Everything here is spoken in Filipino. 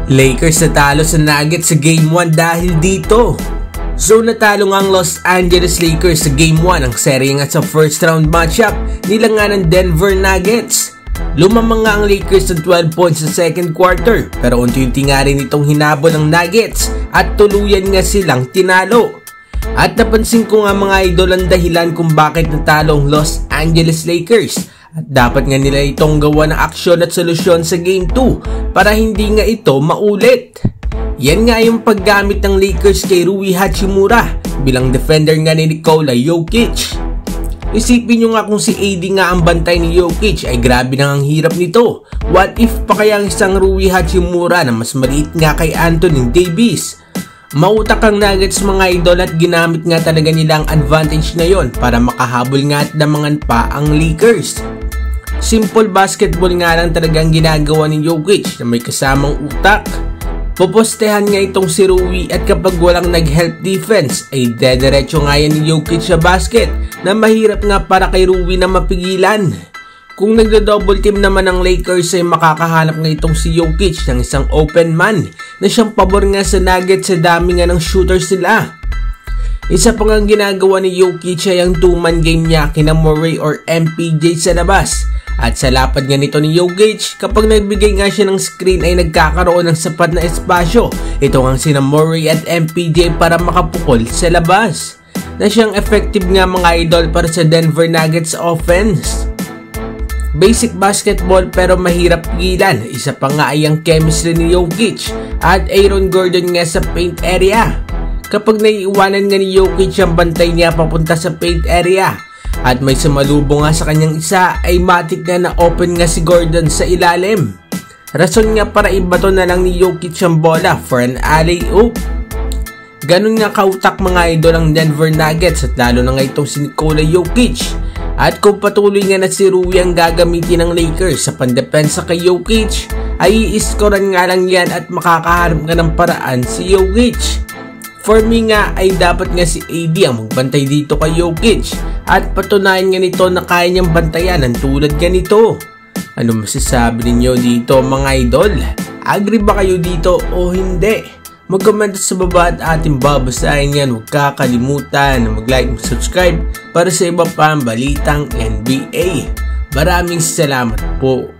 Lakers natalo sa Nuggets sa Game 1 dahil dito. So natalo nga ang Los Angeles Lakers sa Game 1 ang serye nga sa first round matchup nila nga ng Denver Nuggets. Lumamang nga ang Lakers ng 12 points sa second quarter pero unti-unti nga rin itong hinabol ng Nuggets at tuluyan nga silang tinalo. At napansin ko nga mga idol ang dahilan kung bakit natalo ang Los Angeles Lakers. At dapat nga nila itong gawa ng aksyon at solusyon sa Game 2 para hindi nga ito maulit. Yan nga yung paggamit ng Lakers kay Rui Hachimura bilang defender nga ni Nikola Jokic. Isipin nyo nga kung si AD nga ang bantay ni Jokic ay grabe nang ang hirap nito. What if pa kaya ang isang Rui Hachimura na mas maliit nga kay Anthony Davis? Mautak ang Nuggets mga idol at ginamit nga talaga nila ang advantage na yon para makahabol nga at damangan pa ang Lakers. Simple basketball nga lang talagang ginagawa ni Jokic na may kasamang utak. Popostehan nga itong si Rui at kapag walang nag-help defense ay dediretso nga yan ni Jokic sa basket na mahirap nga para kay Rui na mapigilan. Kung nagdo-double team naman ang Lakers ay makakahanap nga itong si Jokic ng isang open man na siyang pabor nga sa Nuggets sa dami nga ng shooters nila. Isa pa nga ginagawa ni Jokic ay ang 2-man game niya kina Murray or MPJ sa labas. At sa lapad nga nito ni Jokic, kapag nagbigay nga siya ng screen ay nagkakaroon ng sapat na espasyo. Ito nga sina Murray at MPJ para makapukol sa labas. Na siyang effective nga mga idol para sa Denver Nuggets offense. Basic basketball pero mahirap pigilan. Isa pa nga ay ang chemistry ni Jokic at Aaron Gordon nga sa paint area. Kapag naiiwanan nga ni Jokic ang bantay niya papunta sa paint area at may sumalubong nga sa kanyang isa ay matik nga na open nga si Gordon sa ilalim. Rason nga para ibato na lang ni Jokic ang bola for an alley-oop. Ganun nga kautak mga idol ang Denver Nuggets at lalo na nga itong si Nikola Jokic. At kung patuloy nga na si Rui ang gagamitin ng Lakers sa pandepensa kay Jokic ay i-scorean nga lang yan at makakaharap nga ng paraan si Jokic. For me nga ay dapat nga si AD ang magbantay dito kay Jokic at patunayan nga nito na kaya niyang bantayan ng tulad ganito. Ano masasabi ninyo dito mga idol? Agree ba kayo dito o hindi? Mag-comment sa baba at ating babasahin yan. Huwag kakalimutan na mag-like at subscribe para sa iba pang balitang NBA. Maraming salamat po.